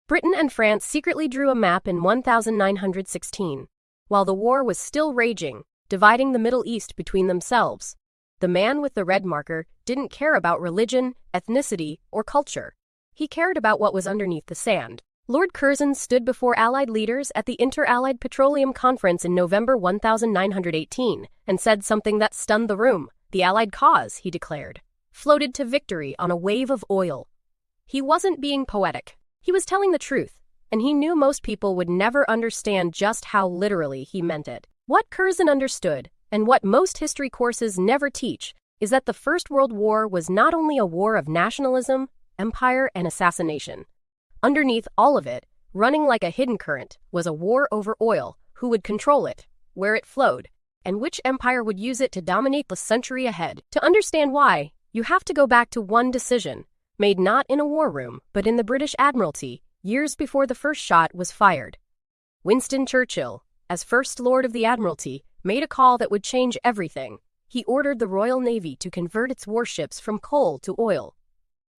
Britain and France secretly drew a map in 1916. While the war was still raging, dividing the Middle East between themselves, the man with the red marker didn't care about religion, ethnicity, or culture. He cared about what was underneath the sand. Lord Curzon stood before Allied leaders at the Inter-Allied Petroleum Conference in November 1918 and said something that stunned the room. The Allied cause, he declared, floated to victory on a wave of oil. He wasn't being poetic. He was telling the truth, and he knew most people would never understand just how literally he meant it. What Curzon understood, and what most history courses never teach, is that the First World War was not only a war of nationalism, empire, and assassination. Underneath all of it, running like a hidden current, was a war over oil, who would control it, where it flowed, and which empire would use it to dominate the century ahead. To understand why, you have to go back to one decision, made not in a war room, but in the British Admiralty, years before the first shot was fired. Winston Churchill, as First Lord of the Admiralty, made a call that would change everything. He ordered the Royal Navy to convert its warships from coal to oil.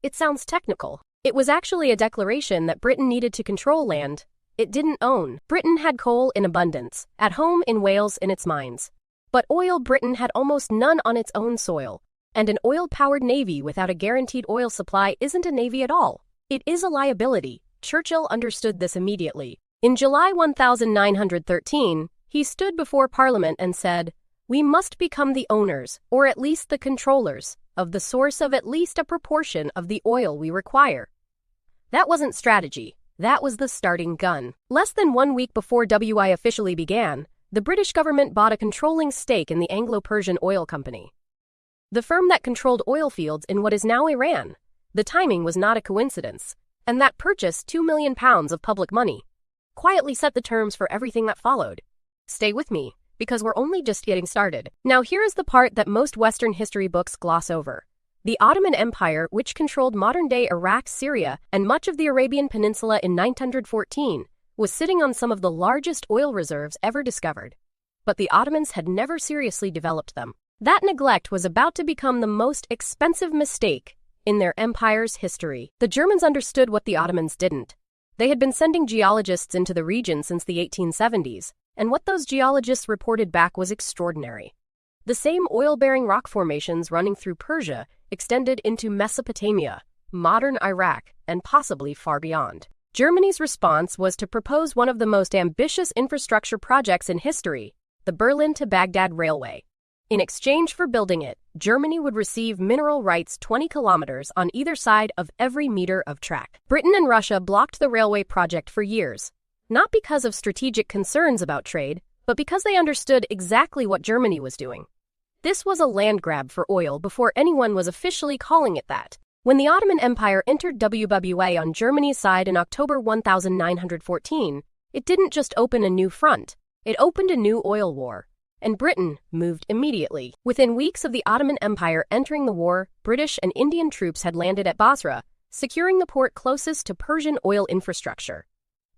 It sounds technical. It was actually a declaration that Britain needed to control land it didn't own. Britain had coal in abundance, at home in Wales in its mines. But oil Britain had almost none on its own soil. And an oil-powered navy without a guaranteed oil supply isn't a navy at all. It is a liability. Churchill understood this immediately. In July 1913, he stood before Parliament and said, "We must become the owners, or at least the controllers, of the source of at least a proportion of the oil we require." That wasn't strategy. That was the starting gun. Less than 1 week before WI officially began, the British government bought a controlling stake in the Anglo-Persian Oil Company, the firm that controlled oil fields in what is now Iran. The timing was not a coincidence, and that purchase, £2 million of public money, quietly set the terms for everything that followed. Stay with me, because we're only just getting started. Now here is the part that most Western history books gloss over. The Ottoman Empire, which controlled modern-day Iraq, Syria, and much of the Arabian Peninsula in 914, was sitting on some of the largest oil reserves ever discovered. But the Ottomans had never seriously developed them. That neglect was about to become the most expensive mistake in their empire's history. The Germans understood what the Ottomans didn't. They had been sending geologists into the region since the 1870s, and what those geologists reported back was extraordinary. The same oil-bearing rock formations running through Persia extended into Mesopotamia, modern Iraq, and possibly far beyond. Germany's response was to propose one of the most ambitious infrastructure projects in history, the Berlin to Baghdad Railway. In exchange for building it, Germany would receive mineral rights 20 kilometers on either side of every meter of track. Britain and Russia blocked the railway project for years, not because of strategic concerns about trade, but because they understood exactly what Germany was doing. This was a land grab for oil before anyone was officially calling it that. When the Ottoman Empire entered WWA on Germany's side in October 1914, it didn't just open a new front, it opened a new oil war. And Britain moved immediately. Within weeks of the Ottoman Empire entering the war, British and Indian troops had landed at Basra, securing the port closest to Persian oil infrastructure.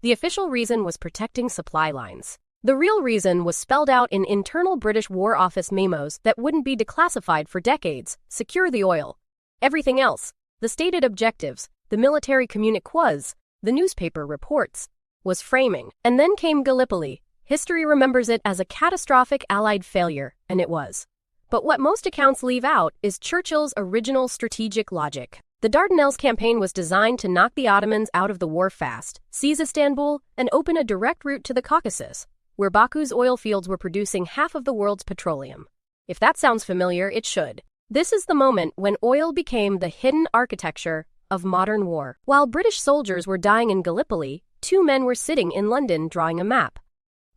The official reason was protecting supply lines. The real reason was spelled out in internal British War Office memos that wouldn't be declassified for decades: secure the oil. Everything else, the stated objectives, the military communiques, the newspaper reports, was framing. And then came Gallipoli. History remembers it as a catastrophic Allied failure, and it was. But what most accounts leave out is Churchill's original strategic logic. The Dardanelles campaign was designed to knock the Ottomans out of the war fast, seize Istanbul, and open a direct route to the Caucasus, where Baku's oil fields were producing half of the world's petroleum. If that sounds familiar, it should. This is the moment when oil became the hidden architecture of modern war. While British soldiers were dying in Gallipoli, two men were sitting in London drawing a map.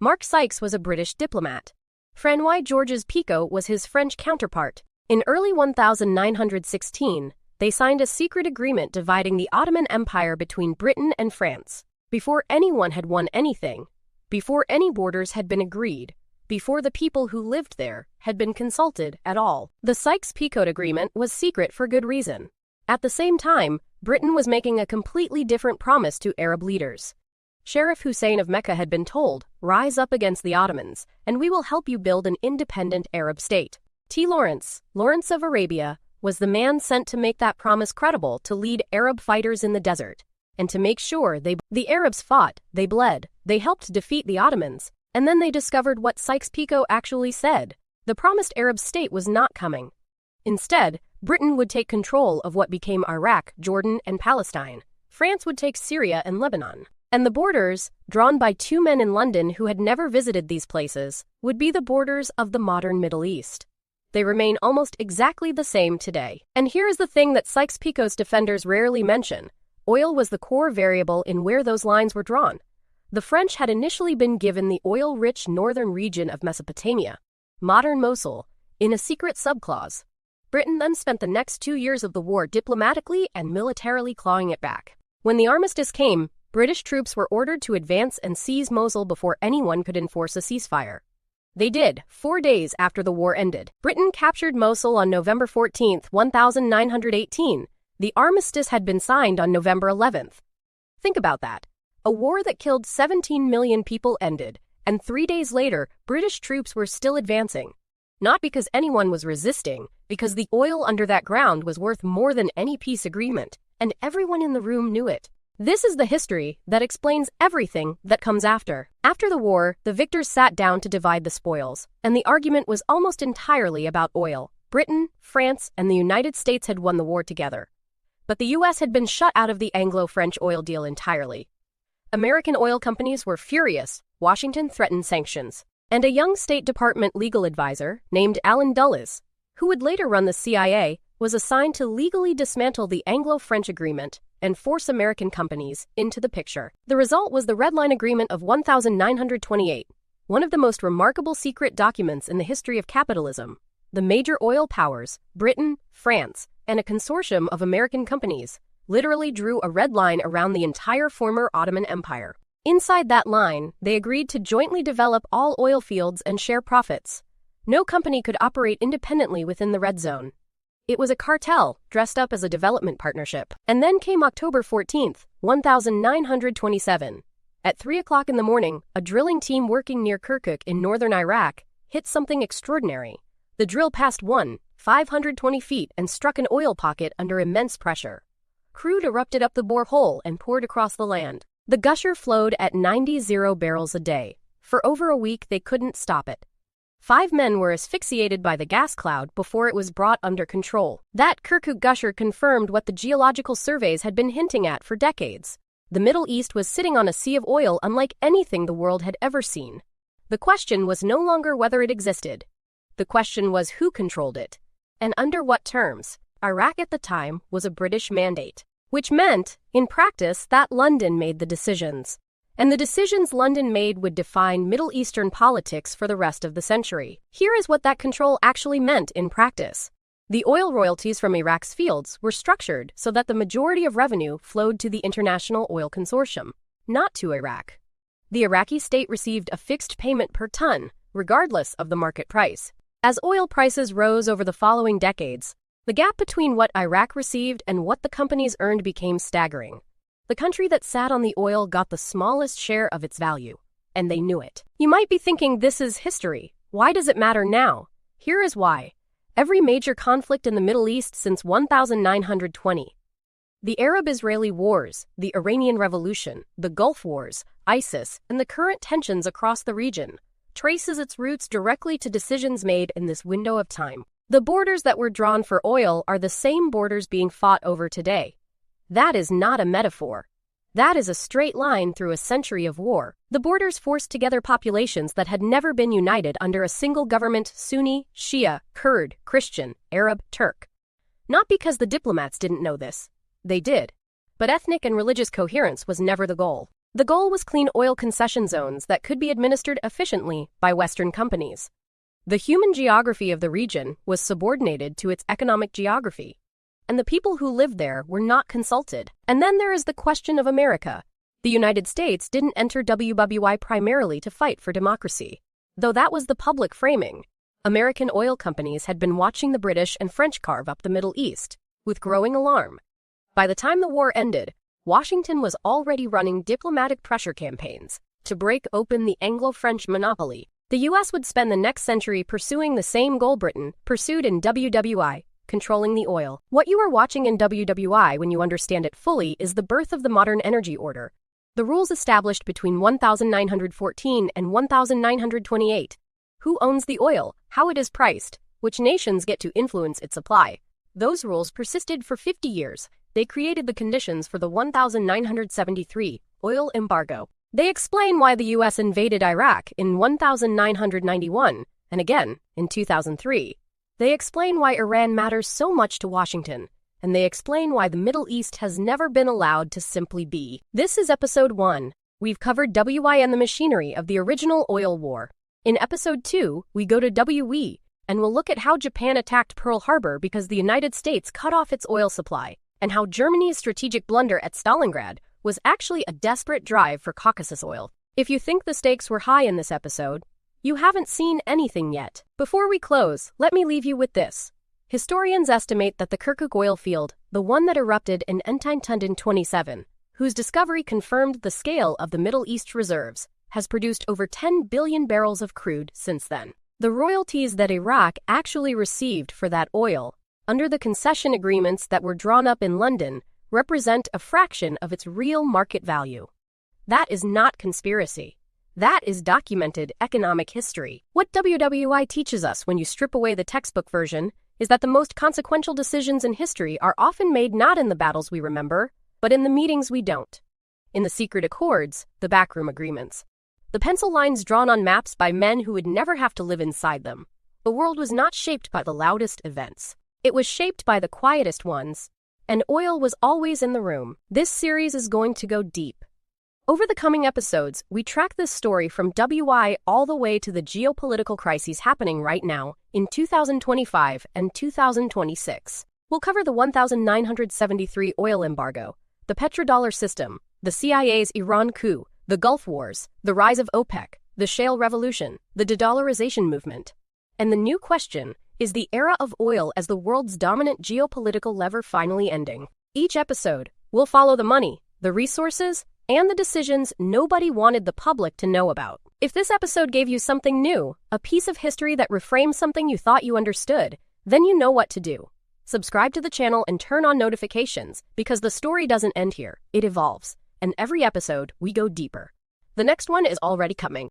Mark Sykes was a British diplomat. François Georges Picot was his French counterpart. In early 1916, they signed a secret agreement dividing the Ottoman Empire between Britain and France. Before anyone had won anything, before any borders had been agreed, before the people who lived there had been consulted at all. The Sykes-Picot Agreement was secret for good reason. At the same time, Britain was making a completely different promise to Arab leaders. Sheriff Hussein of Mecca had been told, "Rise up against the Ottomans, and we will help you build an independent Arab state." Lawrence of Arabia, was the man sent to make that promise credible, to lead Arab fighters in the desert. and to make sure the Arabs fought, they bled, they helped defeat the Ottomans, and then they discovered what Sykes-Picot actually said. The promised Arab state was not coming. Instead, Britain would take control of what became Iraq, Jordan, and Palestine. France would take Syria and Lebanon. And the borders, drawn by two men in London who had never visited these places, would be the borders of the modern Middle East. They remain almost exactly the same today. And here is the thing that Sykes-Picot's defenders rarely mention. Oil was the core variable in where those lines were drawn. The French had initially been given the oil-rich northern region of Mesopotamia, modern Mosul, in a secret subclause. Britain then spent the next 2 years of the war diplomatically and militarily clawing it back. When the armistice came, British troops were ordered to advance and seize Mosul before anyone could enforce a ceasefire. They did, 4 days after the war ended. Britain captured Mosul on November 14, 1918. The armistice had been signed on November 11th. Think about that. A war that killed 17 million people ended, and 3 days later, British troops were still advancing. Not because anyone was resisting, because the oil under that ground was worth more than any peace agreement, and everyone in the room knew it. This is the history that explains everything that comes after. After the war, the victors sat down to divide the spoils, and the argument was almost entirely about oil. Britain, France, and the United States had won the war together. But the U.S. had been shut out of the Anglo-French oil deal entirely. American oil companies were furious. Washington threatened sanctions. And a young State Department legal advisor named Allen Dulles, who would later run the CIA, was assigned to legally dismantle the Anglo-French agreement and force American companies into the picture. The result was the Red Line Agreement of 1928, one of the most remarkable secret documents in the history of capitalism. The major oil powers, Britain, France, and a consortium of American companies, literally drew a red line around the entire former Ottoman Empire. Inside that line, they agreed to jointly develop all oil fields and share profits. No company could operate independently within the red zone. It was a cartel, dressed up as a development partnership. And then came October 14, 1927. At 3 o'clock in the morning, a drilling team working near Kirkuk in northern Iraq hit something extraordinary. The drill passed 520 feet and struck an oil pocket under immense pressure. Crude erupted up the borehole and poured across the land. The gusher flowed at 90 barrels a day. For over a week, they couldn't stop it. 5 men were asphyxiated by the gas cloud before it was brought under control. That Kirkuk gusher confirmed what the geological surveys had been hinting at for decades. The Middle East was sitting on a sea of oil unlike anything the world had ever seen. The question was no longer whether it existed. The question was who controlled it, and under what terms. Iraq at the time was a British mandate, which meant, in practice, that London made the decisions. And the decisions London made would define Middle Eastern politics for the rest of the century. Here is what that control actually meant in practice. The oil royalties from Iraq's fields were structured so that the majority of revenue flowed to the International Oil Consortium, not to Iraq. The Iraqi state received a fixed payment per ton, regardless of the market price. As oil prices rose over the following decades, the gap between what Iraq received and what the companies earned became staggering. The country that sat on the oil got the smallest share of its value, and they knew it. You might be thinking this is history. Why does it matter now? Here is why. Every major conflict in the Middle East since 1920. The Arab-Israeli wars, the Iranian Revolution, the Gulf Wars, ISIS, and the current tensions across the region traces its roots directly to decisions made in this window of time. The borders that were drawn for oil are the same borders being fought over today. That is not a metaphor. That is a straight line through a century of war. The borders forced together populations that had never been united under a single government: Sunni, Shia, Kurd, Christian, Arab, Turk. Not because the diplomats didn't know this. They did. But ethnic and religious coherence was never the goal. The goal was clean oil concession zones that could be administered efficiently by Western companies. The human geography of the region was subordinated to its economic geography, and the people who lived there were not consulted. And then there is the question of America. The United States didn't enter WWI primarily to fight for democracy, though that was the public framing. American oil companies had been watching the British and French carve up the Middle East with growing alarm. By the time the war ended, Washington was already running diplomatic pressure campaigns to break open the Anglo-French monopoly. The U.S. would spend the next century pursuing the same goal Britain pursued in WWI, controlling the oil. What you are watching in WWI, when you understand it fully, is the birth of the modern energy order. The rules established between 1914 and 1928. Who owns the oil, how it is priced, which nations get to influence its supply. Those rules persisted for 50 years. They created the conditions for the 1973 oil embargo. They explain why the U.S. invaded Iraq in 1991 and again in 2003. They explain why Iran matters so much to Washington, and they explain why the Middle East has never been allowed to simply be. This is Episode 1. We've covered WI and the machinery of the original oil war. In Episode 2, we go to WE, and we'll look at how Japan attacked Pearl Harbor because the United States cut off its oil supply, and how Germany's strategic blunder at Stalingrad was actually a desperate drive for Caucasus oil. If you think the stakes were high in this episode, you haven't seen anything yet. Before we close, let me leave you with this. Historians estimate that the Kirkuk oil field, the one that erupted in 1927, whose discovery confirmed the scale of the Middle East reserves, has produced over 10 billion barrels of crude since then. The royalties that Iraq actually received for that oil, under the concession agreements that were drawn up in London, represent a fraction of its real market value. That is not conspiracy. That is documented economic history. What WWI teaches us when you strip away the textbook version is that the most consequential decisions in history are often made not in the battles we remember, but in the meetings we don't. In the secret accords, the backroom agreements. The pencil lines drawn on maps by men who would never have to live inside them. The world was not shaped by the loudest events. It was shaped by the quietest ones, and oil was always in the room. This series is going to go deep. Over the coming episodes, we track this story from WI all the way to the geopolitical crises happening right now in 2025 and 2026. We'll cover the 1973 oil embargo, the petrodollar system, the CIA's Iran coup, the Gulf Wars, the rise of OPEC, the shale revolution, the de-dollarization movement. And the new question, is the era of oil as the world's dominant geopolitical lever finally ending? Each episode, we'll follow the money, the resources, and the decisions nobody wanted the public to know about. If this episode gave you something new, a piece of history that reframed something you thought you understood, then you know what to do. Subscribe to the channel and turn on notifications, because the story doesn't end here, it evolves. And every episode, we go deeper. The next one is already coming.